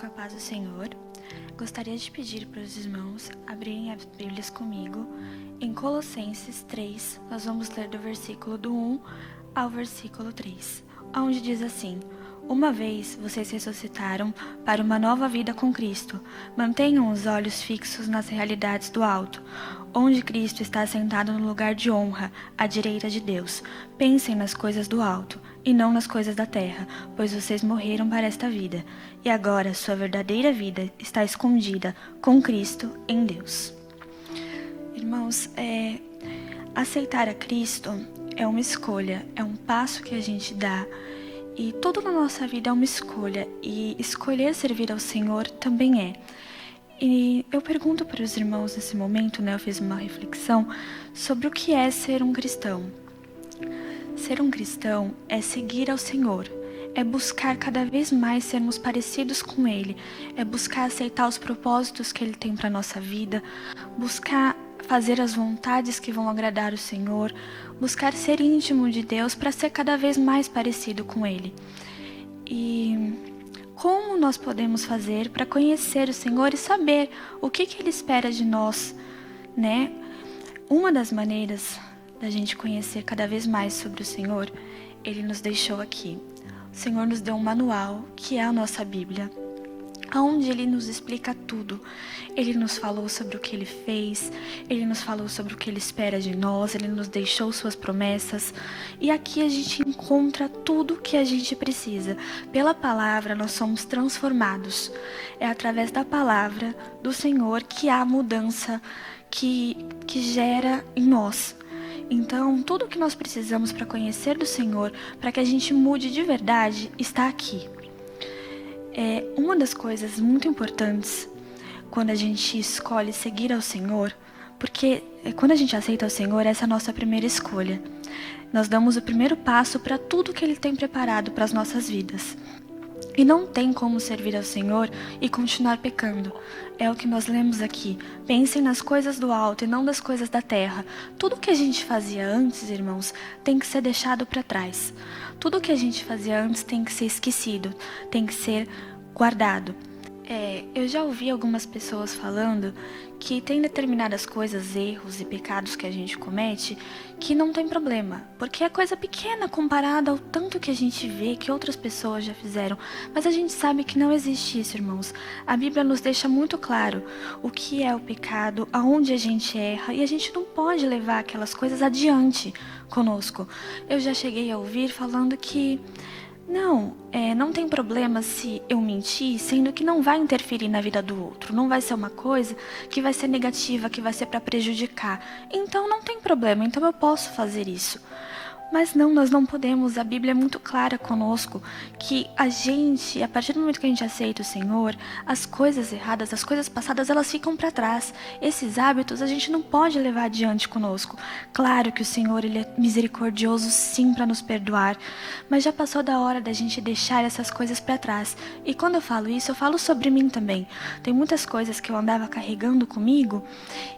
com a paz do Senhor, gostaria de pedir para os irmãos abrirem as Bíblias comigo. Em Colossenses 3, nós vamos ler do versículo do 1 ao versículo 3, onde diz assim: Uma vez vocês ressuscitaram para uma nova vida com Cristo, mantenham os olhos fixos nas realidades do alto, onde Cristo está sentado no lugar de honra, à direita de Deus. Pensem nas coisas do alto, e não nas coisas da terra, pois vocês morreram para esta vida, e agora sua verdadeira vida está escondida com Cristo em Deus. Irmãos, aceitar a Cristo é uma escolha, é um passo que a gente dá, e tudo na nossa vida é uma escolha, e escolher servir ao Senhor também é. E eu pergunto para os irmãos nesse momento, eu fiz uma reflexão sobre o que é ser um cristão. Ser um cristão é seguir ao Senhor, é buscar cada vez mais sermos parecidos com Ele, é buscar aceitar os propósitos que Ele tem para a nossa vida, buscar fazer as vontades que vão agradar o Senhor, buscar ser íntimo de Deus para ser cada vez mais parecido com Ele. E como nós podemos fazer para conhecer o Senhor e saber o que Ele espera de nós, né? Uma das maneiras da gente conhecer cada vez mais sobre o Senhor, Ele nos deixou aqui. O Senhor nos deu um manual, que é a nossa Bíblia, onde Ele nos explica tudo. Ele nos falou sobre o que Ele fez, Ele nos falou sobre o que Ele espera de nós, Ele nos deixou suas promessas. E aqui a gente encontra tudo o que a gente precisa. Pela palavra nós somos transformados. É através da palavra do Senhor que há mudança que gera em nós. Então, tudo o que nós precisamos para conhecer do Senhor, para que a gente mude de verdade, está aqui. Uma das coisas muito importantes quando a gente escolhe seguir ao Senhor, porque quando a gente aceita o Senhor, essa é a nossa primeira escolha. Nós damos o primeiro passo para tudo que Ele tem preparado para as nossas vidas. E não tem como servir ao Senhor e continuar pecando. É o que nós lemos aqui. Pensem nas coisas do alto e não das coisas da terra. Tudo que a gente fazia antes, irmãos, tem que ser deixado para trás. Tudo que a gente fazia antes tem que ser esquecido, tem que ser guardado. Eu já ouvi algumas pessoas falando que tem determinadas coisas, erros e pecados que a gente comete que não tem problema, porque é coisa pequena comparada ao tanto que a gente vê que outras pessoas já fizeram. Mas a gente sabe que não existe isso, irmãos. A Bíblia nos deixa muito claro o que é o pecado, aonde a gente erra, e a gente não pode levar aquelas coisas adiante conosco. Eu já cheguei a ouvir falando que não tem problema se eu mentir, sendo que não vai interferir na vida do outro. Não vai ser uma coisa que vai ser negativa, que vai ser para prejudicar. Então não tem problema, então eu posso fazer isso. Mas não, nós não podemos. A Bíblia é muito clara conosco que a partir do momento que a gente aceita o Senhor, as coisas erradas, as coisas passadas, elas ficam para trás. Esses hábitos a gente não pode levar adiante conosco. Claro que o Senhor, Ele é misericordioso sim para nos perdoar, mas já passou da hora da gente deixar essas coisas para trás. E quando eu falo isso, eu falo sobre mim também. Tem muitas coisas que eu andava carregando comigo,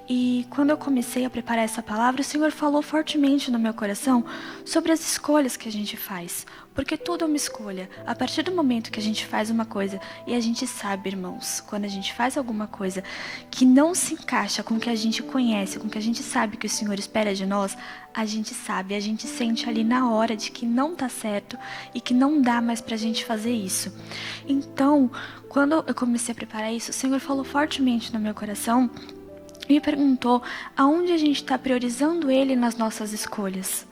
e quando eu comecei a preparar essa palavra, o Senhor falou fortemente no meu coração sobre as escolhas que a gente faz, porque tudo é uma escolha. A partir do momento que a gente faz uma coisa, e a gente sabe, irmãos, quando a gente faz alguma coisa que não se encaixa com o que a gente conhece, com o que a gente sabe que o Senhor espera de nós, a gente sabe, a gente sente ali na hora de que não tá certo e que não dá mais pra gente fazer isso. Então, quando eu comecei a preparar isso, o Senhor falou fortemente no meu coração e me perguntou aonde a gente está priorizando Ele nas nossas escolhas.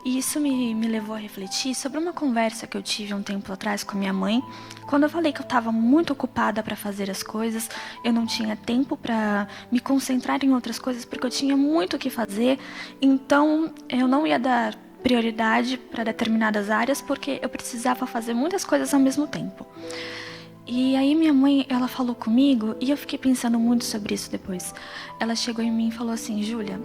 E isso me levou a refletir sobre uma conversa que eu tive um tempo atrás com a minha mãe, quando eu falei que eu estava muito ocupada para fazer as coisas, eu não tinha tempo para me concentrar em outras coisas porque eu tinha muito o que fazer, então eu não ia dar prioridade para determinadas áreas porque eu precisava fazer muitas coisas ao mesmo tempo. E aí minha mãe, ela falou comigo e eu fiquei pensando muito sobre isso depois. Ela chegou em mim e falou assim: Júlia,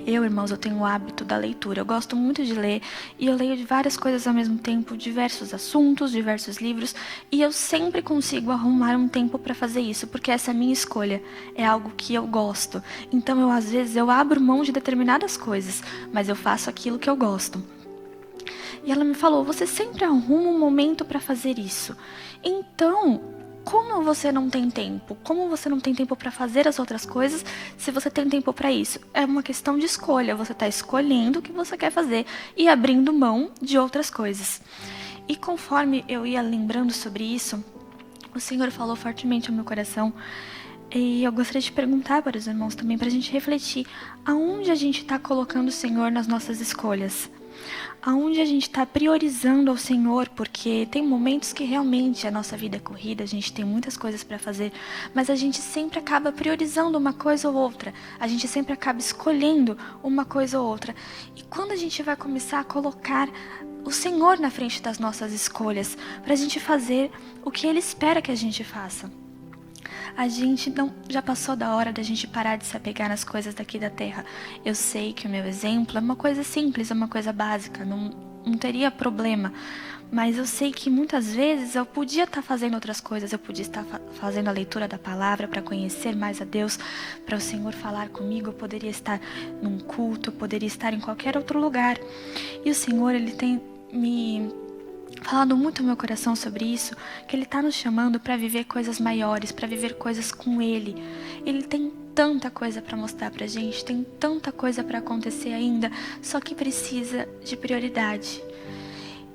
irmãos, eu tenho o hábito da leitura. Eu gosto muito de ler e eu leio de várias coisas ao mesmo tempo, diversos assuntos, diversos livros, e eu sempre consigo arrumar um tempo para fazer isso, porque essa é a minha escolha, é algo que eu gosto. Então às vezes eu abro mão de determinadas coisas, mas eu faço aquilo que eu gosto. E ela me falou: você sempre arruma um momento para fazer isso. Então, como você não tem tempo? Como você não tem tempo para fazer as outras coisas se você tem tempo para isso? É uma questão de escolha. Você está escolhendo o que você quer fazer e abrindo mão de outras coisas. E conforme eu ia lembrando sobre isso, o Senhor falou fortemente ao meu coração. E eu gostaria de perguntar para os irmãos também, para a gente refletir, aonde a gente está colocando o Senhor nas nossas escolhas? Aonde a gente está priorizando ao Senhor? Porque tem momentos que realmente a nossa vida é corrida, a gente tem muitas coisas para fazer, mas a gente sempre acaba priorizando uma coisa ou outra, a gente sempre acaba escolhendo uma coisa ou outra. E quando a gente vai começar a colocar o Senhor na frente das nossas escolhas, para a gente fazer o que Ele espera que a gente faça? A gente não já passou da hora da gente parar de se apegar nas coisas daqui da terra. Eu sei que o meu exemplo é uma coisa simples, é uma coisa básica, não teria problema. Mas eu sei que muitas vezes eu podia estar fazendo outras coisas, eu podia estar fazendo a leitura da palavra para conhecer mais a Deus, para o Senhor falar comigo, eu poderia estar num culto, eu poderia estar em qualquer outro lugar. E o Senhor, Ele tem me falado muito no meu coração sobre isso, que Ele está nos chamando para viver coisas maiores, para viver coisas com Ele. Ele tem tanta coisa para mostrar pra gente, tem tanta coisa para acontecer ainda, só que precisa de prioridade.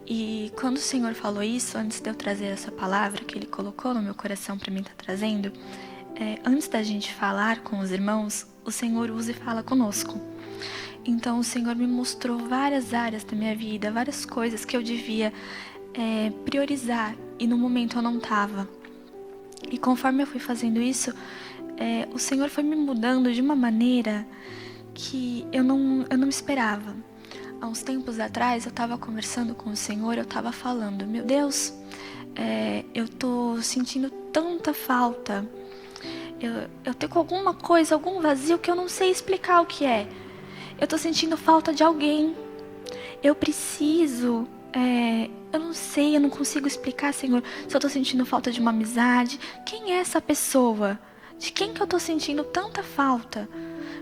E quando o Senhor falou isso, antes de eu trazer essa palavra que Ele colocou no meu coração para mim estar trazendo, antes da gente falar com os irmãos, o Senhor usa e fala conosco. Então o Senhor me mostrou várias áreas da minha vida, várias coisas que eu devia priorizar, e no momento eu não estava. E conforme eu fui fazendo isso, o Senhor foi me mudando de uma maneira que eu não esperava. Há uns tempos atrás eu estava conversando com o Senhor, eu estava falando: meu Deus, eu tô sentindo tanta falta, eu tô com alguma coisa, algum vazio que eu não sei explicar o que é. Eu tô sentindo falta de alguém, eu preciso, eu não sei, eu não consigo explicar, Senhor, se eu tô sentindo falta de uma amizade. Quem é essa pessoa? De quem que eu tô sentindo tanta falta?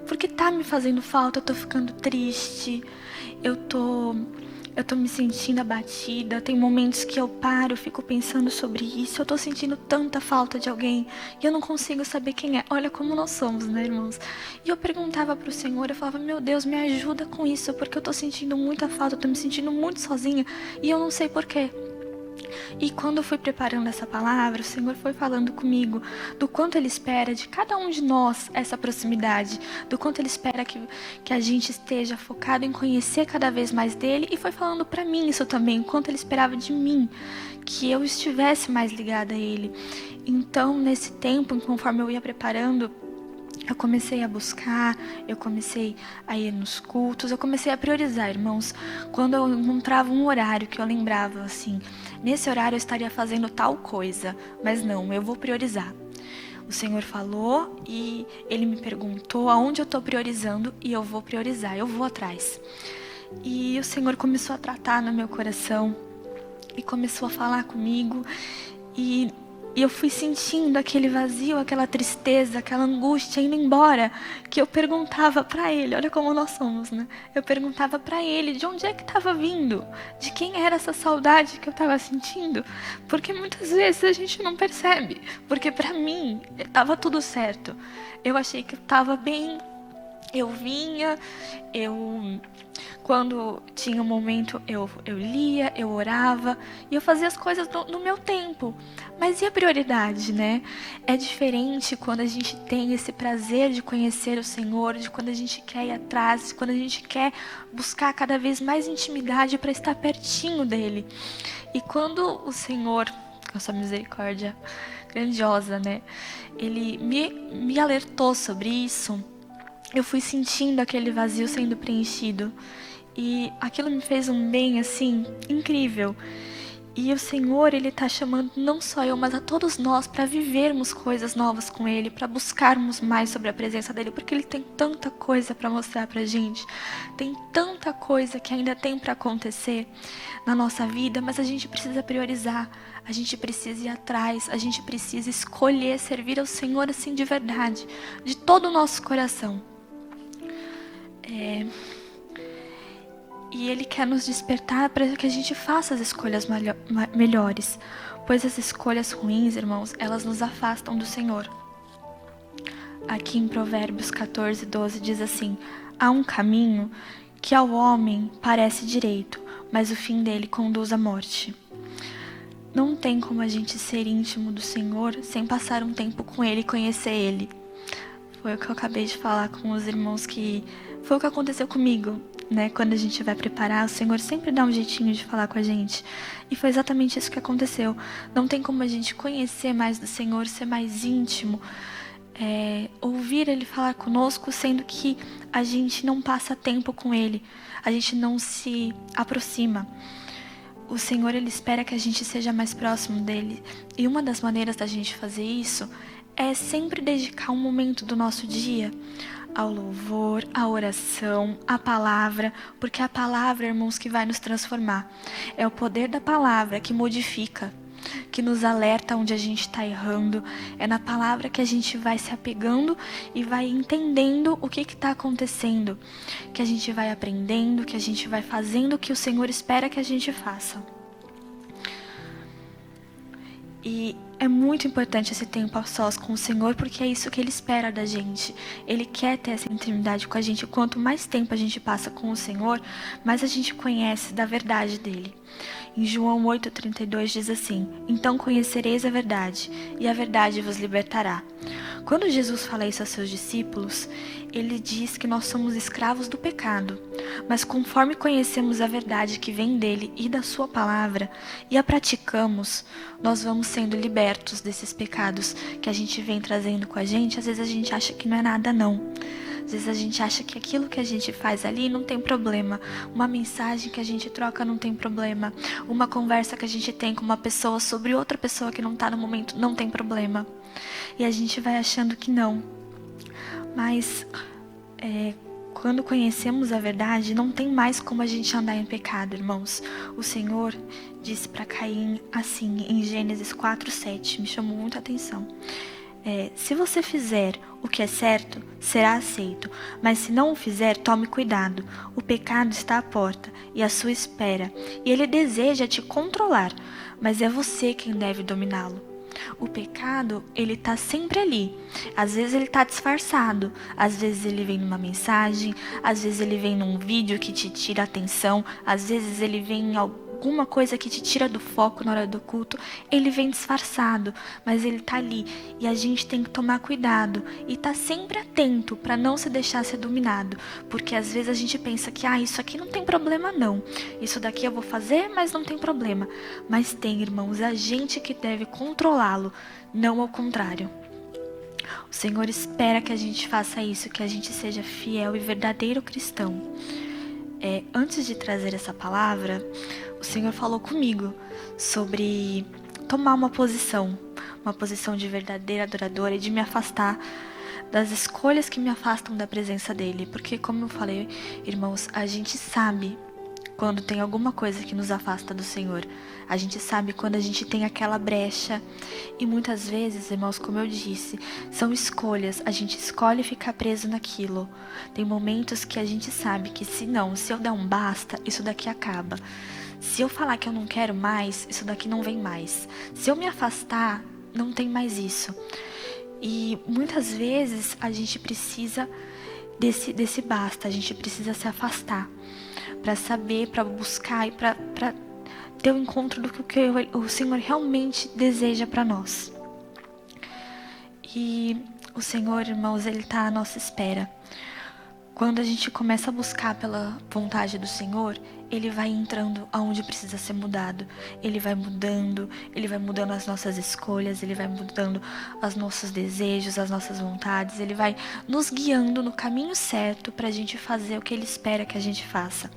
Porque tá me fazendo falta, eu tô ficando triste, eu tô me sentindo abatida. Tem momentos que eu paro, fico pensando sobre isso, eu tô sentindo tanta falta de alguém e eu não consigo saber quem é. Olha como nós somos, né, irmãos? E eu perguntava pro Senhor, eu falava: meu Deus, me ajuda com isso, porque eu tô sentindo muita falta, eu tô me sentindo muito sozinha e eu não sei porquê. E quando eu fui preparando essa palavra, o Senhor foi falando comigo do quanto Ele espera de cada um de nós essa proximidade, do quanto Ele espera que a gente esteja focado em conhecer cada vez mais dEle, e foi falando pra mim isso também, o quanto Ele esperava de mim, que eu estivesse mais ligada a Ele. Então, nesse tempo, conforme eu ia preparando, eu comecei a buscar, eu comecei a ir nos cultos, eu comecei a priorizar, irmãos. Quando eu encontrava um horário que eu lembrava assim, nesse horário eu estaria fazendo tal coisa, mas não, eu vou priorizar. O Senhor falou e Ele me perguntou aonde eu estou priorizando, e eu vou priorizar, eu vou atrás. E o Senhor começou a tratar no meu coração e começou a falar comigo, e eu fui sentindo aquele vazio, aquela tristeza, aquela angústia indo embora, que eu perguntava pra Ele. Olha como nós somos, né? Eu perguntava pra Ele de onde é que estava vindo, de quem era essa saudade que eu estava sentindo, porque muitas vezes a gente não percebe, porque pra mim estava tudo certo. Eu achei que eu estava bem, eu vinha, quando tinha um momento, eu lia, eu orava, e eu fazia as coisas no meu tempo. Mas e a prioridade, né? É diferente quando a gente tem esse prazer de conhecer o Senhor, de quando a gente quer ir atrás, de quando a gente quer buscar cada vez mais intimidade para estar pertinho dEle. E quando o Senhor, com a sua misericórdia grandiosa, né? Ele me alertou sobre isso, eu fui sentindo aquele vazio sendo preenchido. E aquilo me fez um bem, assim, incrível. E o Senhor, Ele tá chamando não só eu, mas a todos nós para vivermos coisas novas com Ele, para buscarmos mais sobre a presença dEle, porque Ele tem tanta coisa para mostrar pra gente, tem tanta coisa que ainda tem para acontecer na nossa vida, mas a gente precisa priorizar, a gente precisa ir atrás, a gente precisa escolher servir ao Senhor assim de verdade, de todo o nosso coração. E Ele quer nos despertar para que a gente faça as escolhas melhores, pois as escolhas ruins, irmãos, elas nos afastam do Senhor. Aqui em Provérbios 14, 12 diz assim: há um caminho que ao homem parece direito, mas o fim dele conduz à morte. Não tem como a gente ser íntimo do Senhor sem passar um tempo com Ele e conhecer Ele. Foi o que eu acabei de falar com os irmãos, que foi o que aconteceu comigo, né? Quando a gente vai preparar, o Senhor sempre dá um jeitinho de falar com a gente. E foi exatamente isso que aconteceu. Não tem como a gente conhecer mais do Senhor, ser mais íntimo, ouvir Ele falar conosco, sendo que a gente não passa tempo com Ele, a gente não se aproxima. O Senhor, Ele espera que a gente seja mais próximo dEle. E uma das maneiras da gente fazer isso é sempre dedicar um momento do nosso dia ao louvor, à oração, à palavra, porque é a palavra, irmãos, que vai nos transformar. É o poder da palavra que modifica, que nos alerta onde a gente está errando. É na palavra que a gente vai se apegando e vai entendendo o que está acontecendo, que a gente vai aprendendo, que a gente vai fazendo o que o Senhor espera que a gente faça. E é muito importante esse tempo a sós com o Senhor, porque é isso que Ele espera da gente. Ele quer ter essa intimidade com a gente. Quanto mais tempo a gente passa com o Senhor, mais a gente conhece da verdade dEle. Em João 8,32 diz assim: então conhecereis a verdade, e a verdade vos libertará. Quando Jesus fala isso aos seus discípulos, Ele diz que nós somos escravos do pecado, mas conforme conhecemos a verdade que vem dEle e da sua palavra, e a praticamos, nós vamos sendo libertos desses pecados que a gente vem trazendo com a gente. Às vezes a gente acha que não é nada, não. Às vezes a gente acha que aquilo que a gente faz ali não tem problema. Uma mensagem que a gente troca não tem problema. Uma conversa que a gente tem com uma pessoa sobre outra pessoa que não está no momento não tem problema. E a gente vai achando que não. Mas quando conhecemos a verdade, não tem mais como a gente andar em pecado, irmãos. O Senhor disse para Caim assim, em Gênesis 4:7, me chamou muita atenção. Se você fizer o que é certo, será aceito, mas se não o fizer, tome cuidado. O pecado está à porta e à sua espera, e ele deseja te controlar, mas é você quem deve dominá-lo. O pecado, ele tá sempre ali. Às vezes ele tá disfarçado, às vezes ele vem numa mensagem, às vezes ele vem num vídeo que te tira a atenção, às vezes ele vem em alguma coisa que te tira do foco na hora do culto. Ele vem disfarçado, mas ele tá ali, e a gente tem que tomar cuidado e tá sempre atento para não se deixar ser dominado, porque às vezes a gente pensa que isso aqui não tem problema não, isso daqui eu vou fazer, mas não tem problema. Mas tem, irmãos, a gente que deve controlá-lo, não ao contrário. O Senhor espera que a gente faça isso, que a gente seja fiel e verdadeiro cristão. Antes de trazer essa palavra, o Senhor falou comigo sobre tomar uma posição de verdadeira adoradora, e de me afastar das escolhas que me afastam da presença dEle. Porque, como eu falei, irmãos, a gente sabe quando tem alguma coisa que nos afasta do Senhor. A gente sabe quando a gente tem aquela brecha. E muitas vezes, irmãos, como eu disse, são escolhas. A gente escolhe ficar preso naquilo. Tem momentos que a gente sabe que se eu der um basta, isso daqui acaba. Se eu falar que eu não quero mais, isso daqui não vem mais. Se eu me afastar, não tem mais isso. E muitas vezes a gente precisa desse basta. A gente precisa se afastar para saber, para buscar e para ter o encontro do que o Senhor realmente deseja para nós. E o Senhor, irmãos, Ele está à nossa espera. Quando a gente começa a buscar pela vontade do Senhor, Ele vai entrando aonde precisa ser mudado. Ele vai mudando as nossas escolhas, Ele vai mudando os nossos desejos, as nossas vontades. Ele vai nos guiando no caminho certo para a gente fazer o que Ele espera que a gente faça.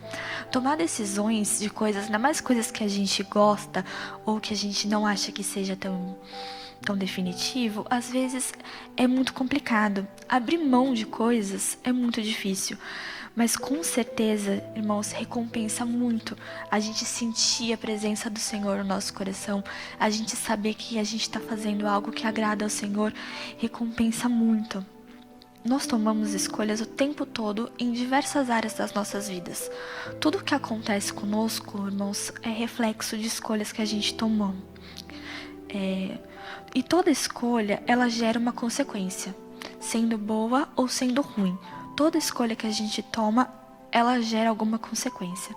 Tomar decisões de coisas, ainda mais coisas que a gente gosta ou que a gente não acha que seja tão definitivo, às vezes é muito complicado. Abrir mão de coisas é muito difícil. Mas com certeza, irmãos, recompensa muito a gente sentir a presença do Senhor no nosso coração. A gente saber que a gente está fazendo algo que agrada ao Senhor, recompensa muito. nós tomamos escolhas o tempo todo em diversas áreas das nossas vidas. Tudo que acontece conosco, irmãos, é reflexo de escolhas que a gente tomou. E toda escolha, ela gera uma consequência, sendo boa ou sendo ruim. Toda escolha que a gente toma, ela gera alguma consequência.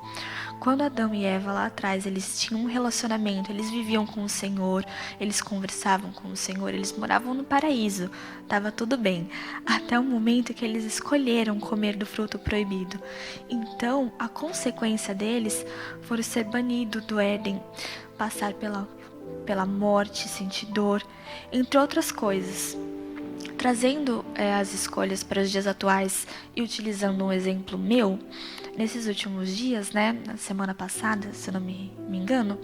Quando Adão e Eva lá atrás, eles tinham um relacionamento, eles viviam com o Senhor, eles conversavam com o Senhor, eles moravam no paraíso, estava tudo bem, até o momento que eles escolheram comer do fruto proibido. Então, a consequência deles foi ser banido do Éden, passar pela morte, sentir dor, entre outras coisas. Trazendo as escolhas para os dias atuais e utilizando um exemplo meu, nesses últimos dias, né, na semana passada, se eu não me engano,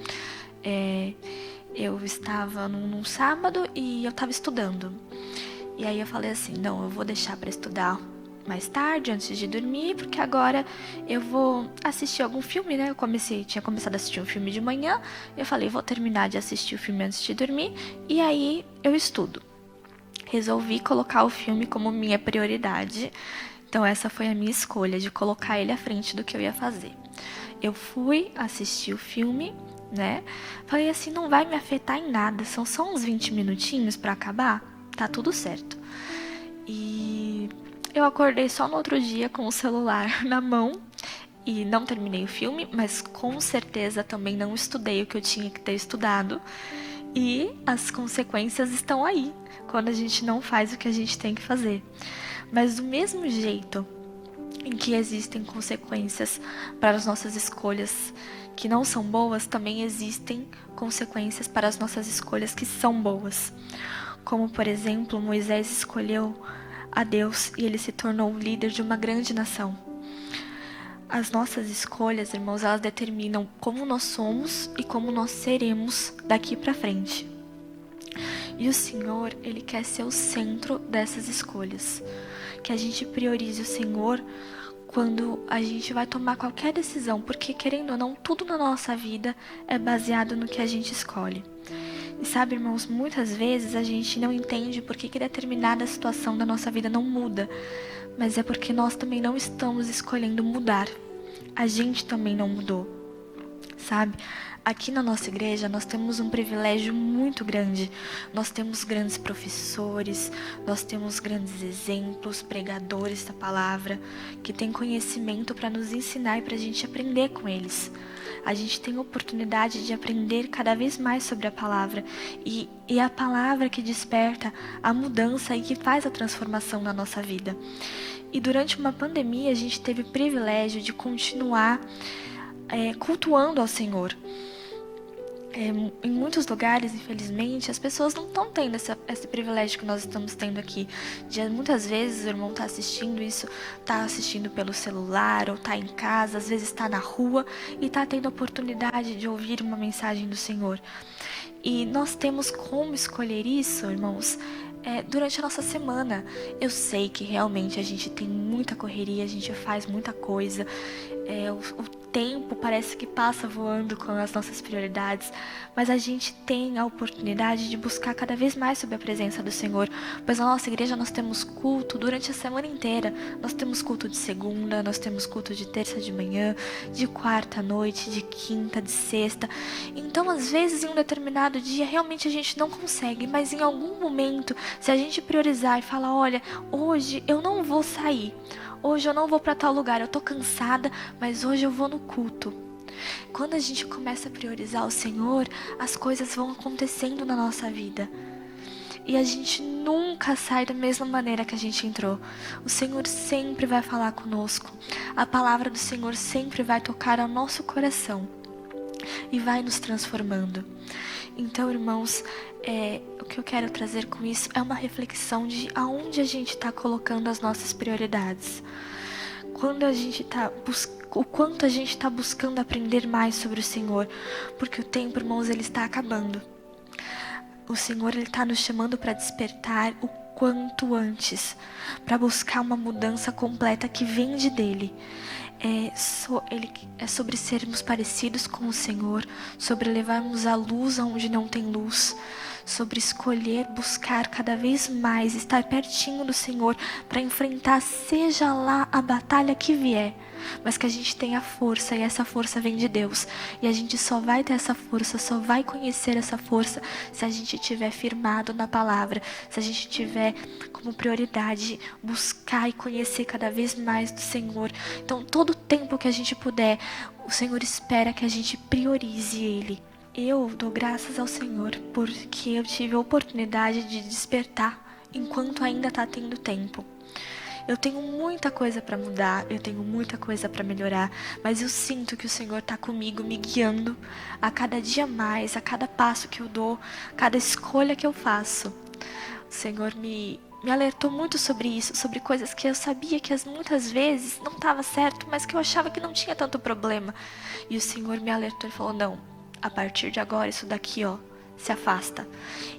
eu estava num sábado e eu estava estudando. E aí eu falei assim, não, eu vou deixar para estudar mais tarde, antes de dormir, porque agora eu vou assistir algum filme, né? Tinha começado a assistir um filme de manhã, eu falei, vou terminar de assistir o filme antes de dormir, e aí eu estudo. Resolvi colocar o filme como minha prioridade. Então essa foi a minha escolha, de colocar ele à frente do que eu ia fazer. Eu fui assistir o filme, né? Falei assim, não vai me afetar em nada, são só uns 20 minutinhos pra acabar, tá tudo certo. E eu acordei só no outro dia com o celular na mão e não terminei o filme, mas com certeza também não estudei o que eu tinha que ter estudado. E as consequências estão aí, quando a gente não faz o que a gente tem que fazer. Mas do mesmo jeito em que existem consequências para as nossas escolhas que não são boas, também existem consequências para as nossas escolhas que são boas. Como, por exemplo, Moisés escolheu a Deus e ele se tornou o líder de uma grande nação. As nossas escolhas, irmãos, elas determinam como nós somos e como nós seremos daqui para frente. E o Senhor, Ele quer ser o centro dessas escolhas. Que a gente priorize o Senhor quando a gente vai tomar qualquer decisão, porque querendo ou não, tudo na nossa vida é baseado no que a gente escolhe. E sabe, irmãos, muitas vezes a gente não entende por que determinada situação da nossa vida não muda, mas é porque nós também não estamos escolhendo mudar. A gente também não mudou, sabe? Aqui na nossa igreja nós temos um privilégio muito grande. Nós temos grandes professores, nós temos grandes exemplos, pregadores da palavra, que têm conhecimento para nos ensinar e para a gente aprender com eles. A gente tem a oportunidade de aprender cada vez mais sobre a palavra. E é a palavra que desperta a mudança e que faz a transformação na nossa vida. E durante uma pandemia a gente teve o privilégio de continuar cultuando ao Senhor. Em muitos lugares, infelizmente, as pessoas não estão tendo esse privilégio que nós estamos tendo aqui. Muitas vezes o irmão está assistindo isso, está assistindo pelo celular, ou está em casa, às vezes está na rua e está tendo a oportunidade de ouvir uma mensagem do Senhor. E nós temos como escolher isso, irmãos, durante a nossa semana. Eu sei que realmente a gente tem muita correria, a gente faz muita coisa, o tempo parece que passa voando com as nossas prioridades, mas a gente tem a oportunidade de buscar cada vez mais sobre a presença do Senhor, pois na nossa igreja nós temos culto durante a semana inteira. Nós temos culto de segunda, nós temos culto de terça de manhã, de quarta à noite, de quinta, de sexta. Então às vezes em um determinado dia realmente a gente não consegue, mas em algum momento, se a gente priorizar e falar, olha, hoje eu não vou sair, hoje eu não vou para tal lugar, eu tô cansada, mas hoje eu vou no culto. Quando a gente começa a priorizar o Senhor, as coisas vão acontecendo na nossa vida. E a gente nunca sai da mesma maneira que a gente entrou. O Senhor sempre vai falar conosco. A palavra do Senhor sempre vai tocar ao nosso coração e vai nos transformando. Então, irmãos, o que eu quero trazer com isso é uma reflexão de aonde a gente está colocando as nossas prioridades. O quanto a gente está buscando aprender mais sobre o Senhor, porque o tempo, irmãos, ele está acabando. O Senhor, ele está nos chamando para despertar o quanto antes, para buscar uma mudança completa que vem dele. É sobre sermos parecidos com o Senhor, sobre levarmos a luz aonde não tem luz, sobre escolher buscar cada vez mais, estar pertinho do Senhor para enfrentar seja lá a batalha que vier, mas que a gente tenha força, e essa força vem de Deus, e a gente só vai ter essa força, só vai conhecer essa força se a gente estiver firmado na palavra, se a gente tiver como prioridade buscar e conhecer cada vez mais do Senhor. Então todo o tempo que a gente puder, o Senhor espera que a gente priorize Ele. Eu dou graças ao Senhor porque eu tive a oportunidade de despertar enquanto ainda está tendo tempo. Eu tenho muita coisa para mudar, eu tenho muita coisa para melhorar, mas eu sinto que o Senhor está comigo, me guiando a cada dia mais, a cada passo que eu dou, cada escolha que eu faço. O Senhor me alertou muito sobre isso, sobre coisas que eu sabia que muitas vezes não estava certo, mas que eu achava que não tinha tanto problema. E o Senhor me alertou e falou, não, a partir de agora isso daqui, ó, se afasta.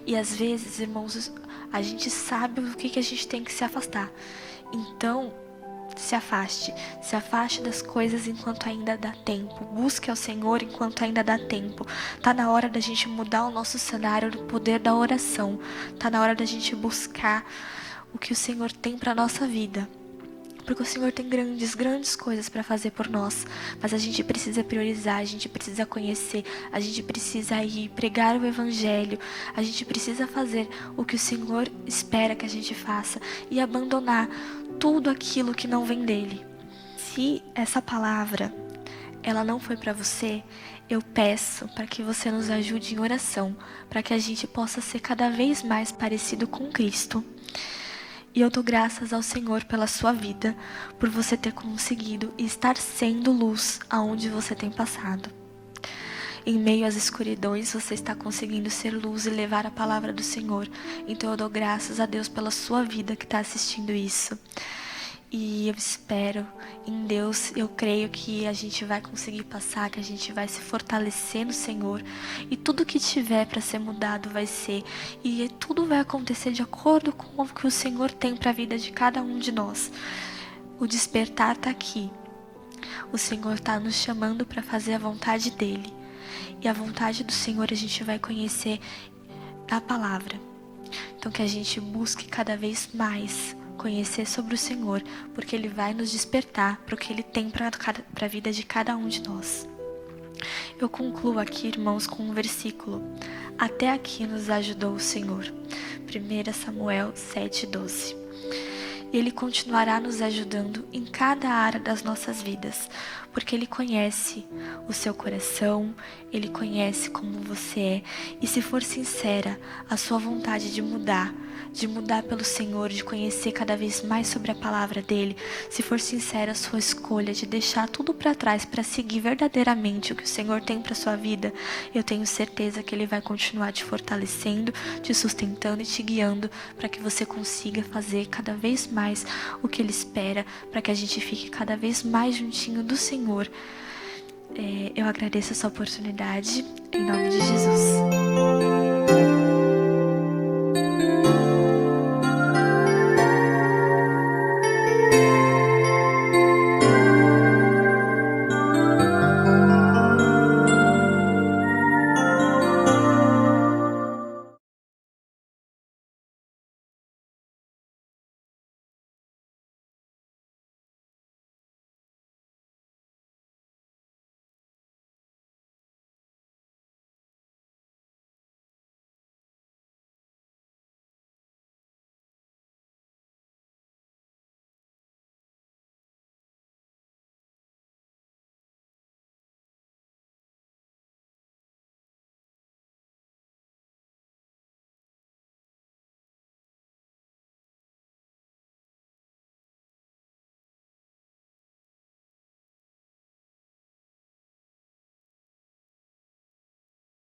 E às vezes, irmãos, a gente sabe o que a gente tem que se afastar. Então, se afaste das coisas enquanto ainda dá tempo. Busque ao Senhor enquanto ainda dá tempo. Tá na hora da gente mudar o nosso cenário do poder da oração. Tá na hora da gente buscar o que o Senhor tem para nossa vida. Porque o Senhor tem grandes coisas para fazer por nós. Mas a gente precisa priorizar, a gente precisa conhecer, a gente precisa ir pregar o Evangelho. A gente precisa fazer o que o Senhor espera que a gente faça e abandonar tudo aquilo que não vem dele. Se essa palavra ela não foi para você, eu peço para que você nos ajude em oração, para que a gente possa ser cada vez mais parecido com Cristo. E eu dou graças ao Senhor pela sua vida, por você ter conseguido estar sendo luz aonde você tem passado. Em meio às escuridões, você está conseguindo ser luz e levar a palavra do Senhor. Então eu dou graças a Deus pela sua vida que está assistindo isso. E eu espero em Deus, eu creio que a gente vai conseguir passar, que a gente vai se fortalecer no Senhor. E tudo que tiver para ser mudado vai ser. E tudo vai acontecer de acordo com o que o Senhor tem para a vida de cada um de nós. O despertar está aqui. O Senhor está nos chamando para fazer a vontade dEle. E a vontade do Senhor a gente vai conhecer na palavra. Então que a gente busque cada vez mais conhecer sobre o Senhor, porque Ele vai nos despertar para o que Ele tem para a vida de cada um de nós. Eu concluo aqui, irmãos, com um versículo. Até aqui nos ajudou o Senhor. 1 Samuel 7:12. Ele continuará nos ajudando em cada área das nossas vidas, porque Ele conhece o seu coração, Ele conhece como você é, e se for sincera, a sua vontade de mudar pelo Senhor, de conhecer cada vez mais sobre a palavra dEle, se for sincera a sua escolha de deixar tudo para trás para seguir verdadeiramente o que o Senhor tem para sua vida, eu tenho certeza que Ele vai continuar te fortalecendo, te sustentando e te guiando para que você consiga fazer cada vez mais o que Ele espera, para que a gente fique cada vez mais juntinho do Senhor. Eu agradeço essa oportunidade, em nome de Jesus.